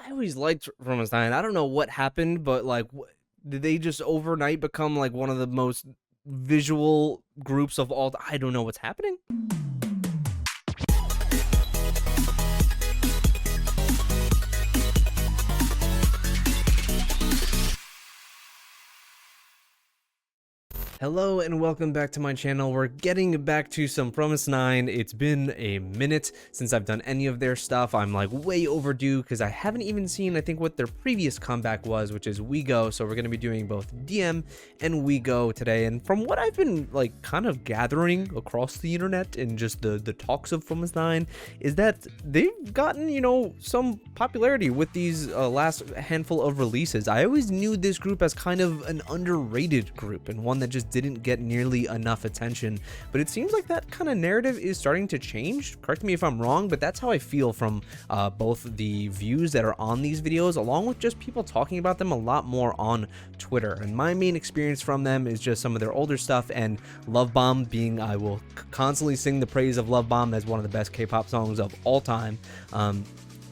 I always liked Fromestein. I don't know what happened, but like, did they just overnight become like one of the most visual groups of all? I don't know what's happening. Hello and welcome back to my channel. We're getting back to some Fromestein. It's been a minute since I've done any of their stuff. I'm like way overdue because I haven't even seen, I think, what their previous comeback was, which is We Go. So we're going to be doing both DM and We Go today. And from what I've been like kind of gathering across the internet and just the talks of Fromestein is that they've gotten, you know, some popularity with these last handful of releases. I always knew this group as kind of an underrated group and one that just didn't get nearly enough attention, but it seems like that kind of narrative is starting to change. Correct me if I'm wrong, but that's how I feel from both the views that are on these videos along with just people talking about them a lot more on Twitter. And my main experience from them is just some of their older stuff, and Love Bomb being, I will constantly sing the praise of Love Bomb as one of the best K-pop songs of all time,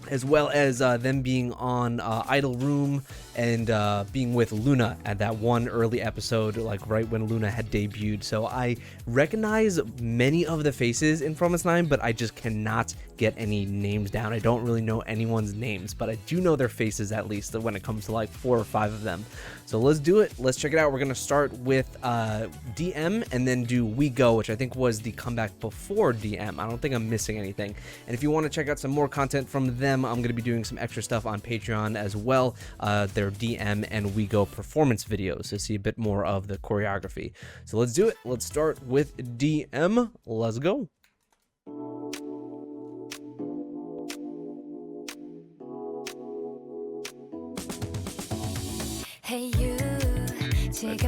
as well as them being on Idol Room and being with Luna at that one early episode, like right when Luna had debuted. So I recognize many of the faces in Fromestein, but I just cannot get any names down. I don't really know anyone's names, but I do know their faces at least when it comes to like 4 or 5 of them. So let's do it. Let's check it out. We're going to start with DM and then do We Go, which I think was the comeback before DM. I don't think I'm missing anything. And if you want to check out some more content from them, I'm going to be doing some extra stuff on Patreon as well. Their DM and We Go performance videos to see a bit more of the choreography. So let's do it. Let's start with DM. Let's go.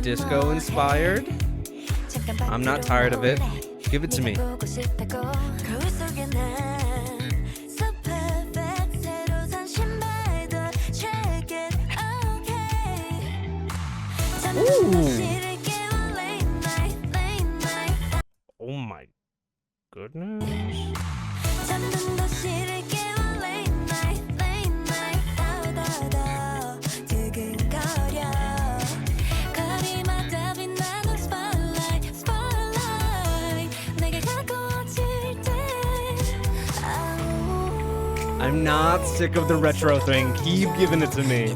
Disco inspired. I'm not tired of it. Give it to me. Ooh. Oh my goodness. I'm not sick of the retro thing. Keep giving it to me.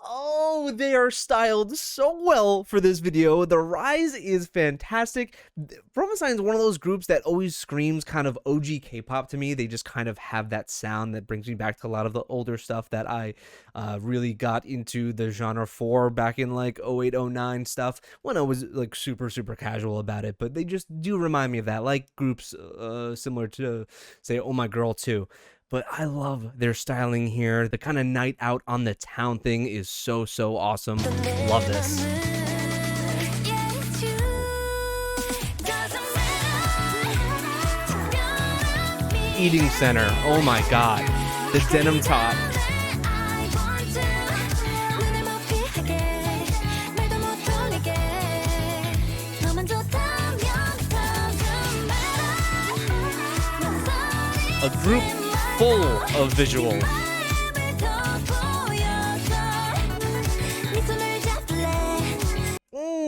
Oh, they are styled so well for this video. The rise is fantastic. Fromestein is one of those groups that always screams kind of OG K-pop to me. They just kind of have that sound that brings me back to a lot of the older stuff that I really got into the genre for back in like 08, 09 stuff when I was like super casual about it. But they just do remind me of that, like groups similar to, say, Oh My Girl too. But I love their styling here. The kind of night out on the town thing is so awesome. Love this. Eating center. Oh my god. The denim top. A group full of visual.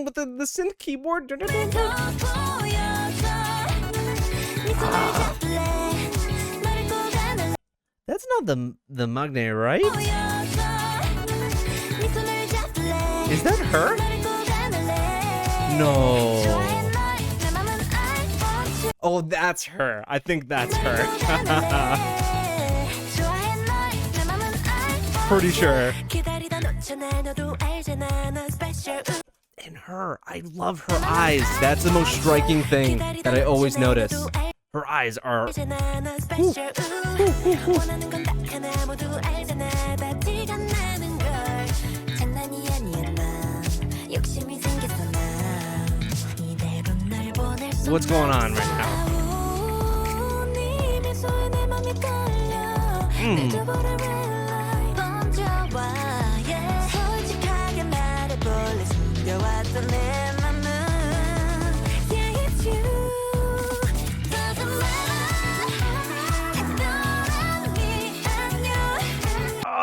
But the synth keyboard. That's not the Magne, right? Is that her? No. Oh, that's her. I think that's her. Pretty sure. And her, I love her eyes. That's the most striking thing that I always notice. Her eyes are... What's going on right now?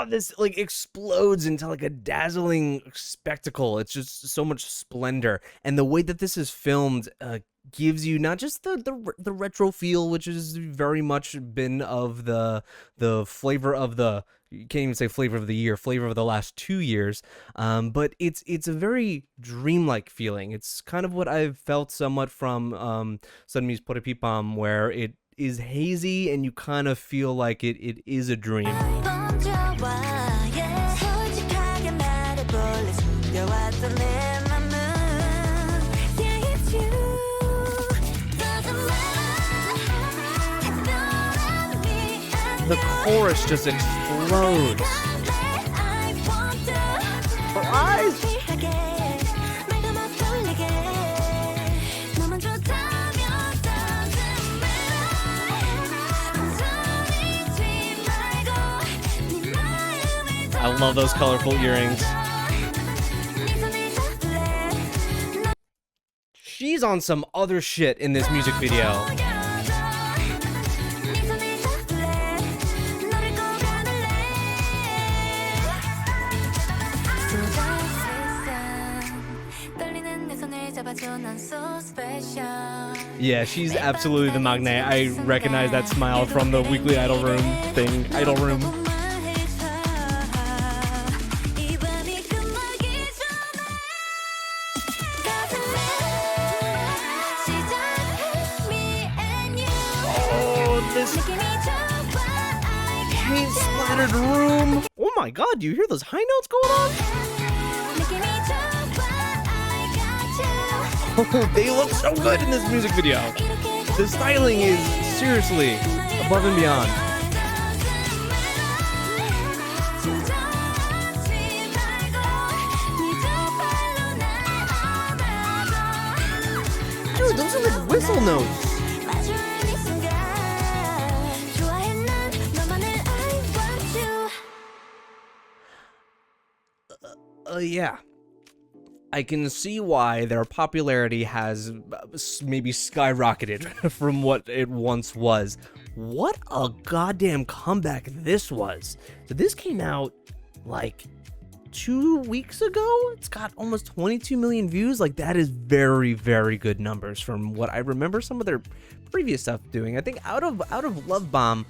This like explodes into like a dazzling spectacle. It's just so much splendor, and the way that this is filmed gives you not just the retro feel, which has very much been of the flavor of the, you can't even say flavor of the year, flavor of the last 2 years, but it's a very dreamlike feeling. It's kind of what I've felt somewhat from Sunmi's Porepipam, where it is hazy and you kind of feel like it is a dream. The chorus just explodes. Her eyes! I love those colorful earrings. She's on some other shit in this music video. Yeah, she's absolutely the maknae. I recognize that smile from the Weekly Idol Room thing. Idol Room. Oh, this paint splattered room. Oh my god, do you hear those high notes going on? Oh, they look so good in this music video. The styling is seriously above and beyond. Dude, those are like whistle notes. Yeah. I can see why their popularity has maybe skyrocketed from what it once was. What a goddamn comeback this was. So this came out like 2 weeks ago. It's got almost 22 million views. Like, that is very, very good numbers from what I remember some of their previous stuff doing. I think out of Love Bomb,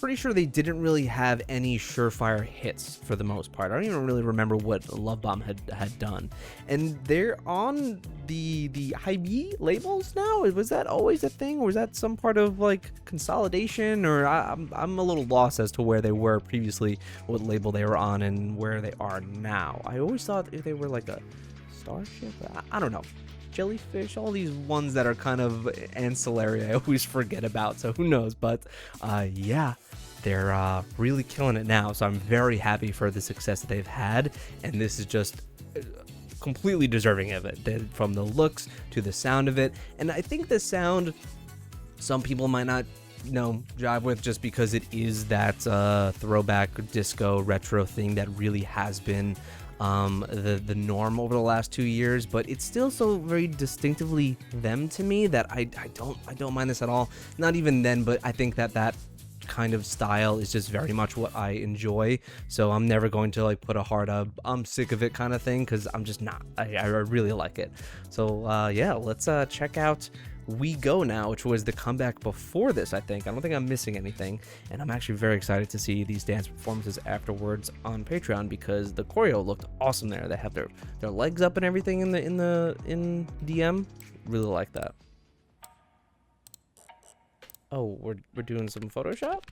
pretty sure they didn't really have any surefire hits for the most part. I don't even really remember what Love Bomb had done. And they're on the Hybe labels now. Was that always a thing, or was that some part of like consolidation? Or I'm a little lost as to where they were previously, what label they were on, and where they are now. I always thought if they were like a Starship. I don't know. Jellyfish, all these ones that are kind of ancillary, I always forget about, so who knows. But yeah, they're really killing it now, so I'm very happy for the success that they've had, and this is just completely deserving of it, from the looks to the sound of it. And I think the sound, some people might not jive with, just because it is that throwback disco retro thing that really has been the norm over the last 2 years, but it's still so very distinctively them to me that I don't mind this at all. Not even then, but I think that kind of style is just very much what I enjoy, so I'm never going to like put a hard I'm sick of it kind of thing, because I'm just not. I really like it. So yeah, let's check out We Go Now, which was the comeback before this. I don't think I'm missing anything, and I'm actually very excited to see these dance performances afterwards on Patreon, because the choreo looked awesome there. They have their legs up and everything in DM. Really like that. Oh, we're doing some Photoshop?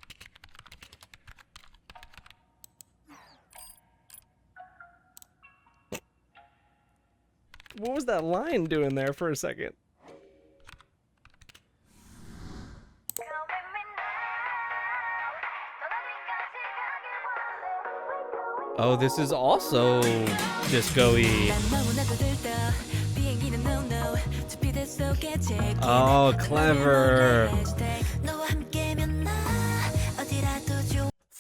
What was that line doing there for a second? Oh, this is also disco-y. Oh, clever.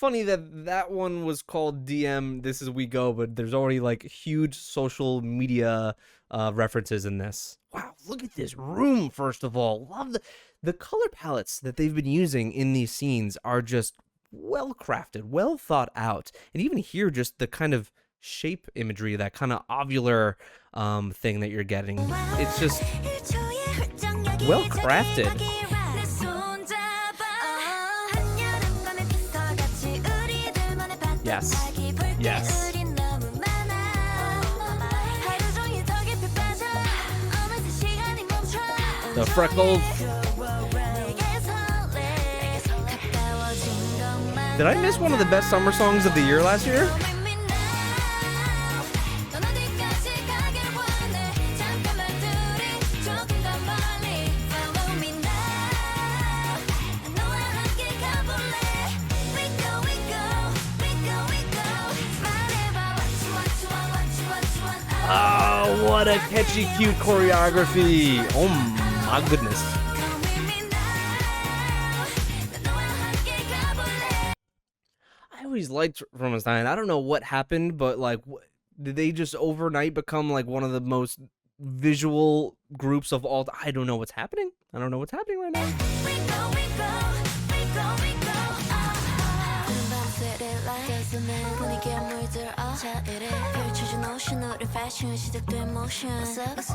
funny that that one was called DM This Is We Go, but there's already like huge social media references in this. Wow, look at this room, first of all. Love the color palettes that they've been using in these scenes are just well crafted, well thought out. And even here, just the kind of shape imagery, that kind of ovular thing that you're getting. It's just well crafted. Yes. Yes. The freckles. Did I miss one of the best summer songs of the year last year? Oh, what a catchy, cute choreography. Oh my goodness. I always liked Fromestein. I don't know what happened, but like, did they just overnight become like one of the most visual groups of all? I don't know what's happening. I don't know what's happening right now.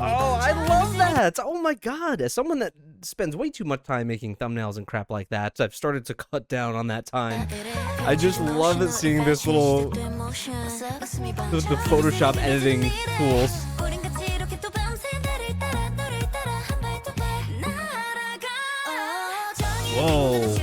Oh, I love that. Oh my god. As someone that spends way too much time making thumbnails and crap like that, I've started to cut down on that time. I just love it seeing this little the Photoshop editing tools. Whoa.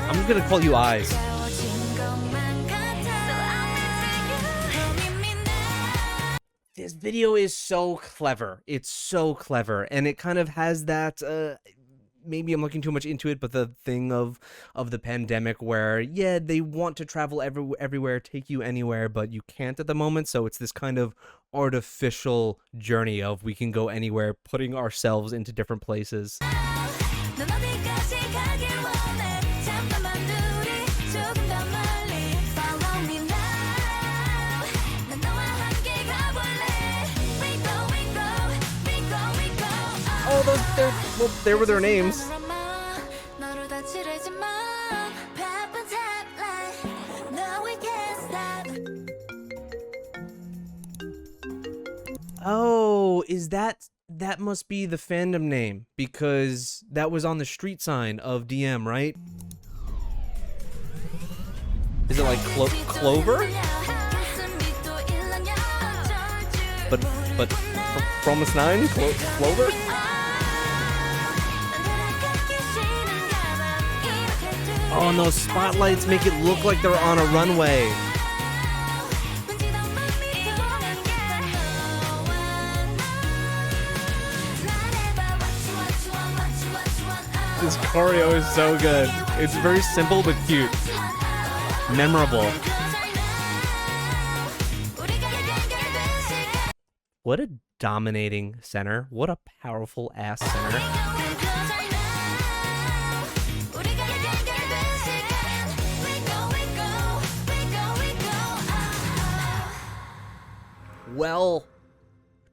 I'm gonna call you Eyes. This video is so clever. It's so clever, and it kind of has that maybe I'm looking too much into it, but the thing of the pandemic where, yeah, they want to travel everywhere, take you anywhere, but you can't at the moment. So it's this kind of artificial journey of we can go anywhere, putting ourselves into different places. Oh, there were their names. Oh, is that must be the fandom name, because that was on the street sign of DM, right? Is it like Clover? But Fromestein? Clover? Oh, and those spotlights make it look like they're on a runway. This choreo is so good. It's very simple but cute. Memorable. What a dominating center. What a powerful ass center. Well,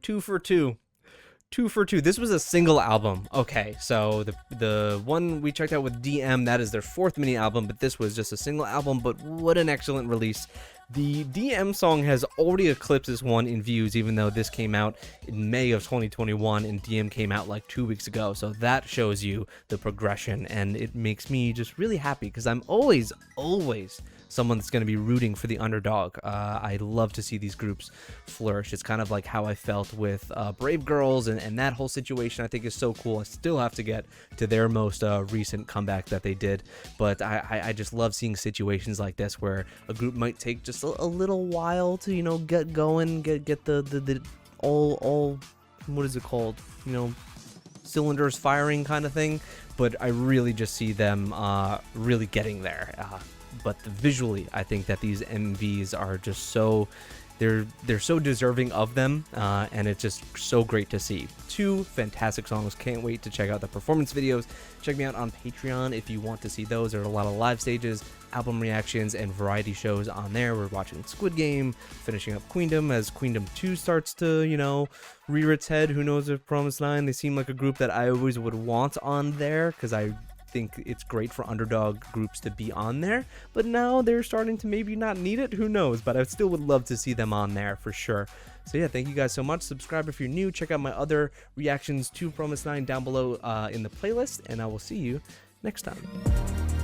2 for 2. 2 for 2. This was a single album. Okay, so the one we checked out with DM, that is their 4th mini album, but this was just a single album, but what an excellent release. The DM song has already eclipsed this one in views, even though this came out in May of 2021 and DM came out like 2 weeks ago. So that shows you the progression, and it makes me just really happy because I'm always someone that's going to be rooting for the underdog. I love to see these groups flourish. It's kind of like how I felt with Brave Girls, and that whole situation I think is so cool. I still have to get to their most recent comeback that they did, but I just love seeing situations like this where a group might take just a little while to, you know, get going, get the all what is it called, you know, cylinders firing kind of thing, but I really just see them really getting there. but visually, I think that these MVs are just so they're so deserving of them, and it's just so great to see. 2 fantastic songs. Can't wait to check out the performance videos. Check me out on Patreon if you want to see those. There are a lot of live stages, album reactions, and variety shows on there. We're watching Squid Game, finishing up Queendom as Queendom 2 starts to, you know, rear its head. Who knows if Promise9, they seem like a group that I always would want on there, because I think it's great for underdog groups to be on there, but now they're starting to maybe not need it. Who knows? But I still would love to see them on there for sure. So yeah, thank you guys so much. Subscribe if you're new. Check out my other reactions to Promise9 down below in the playlist, and I will see you next time.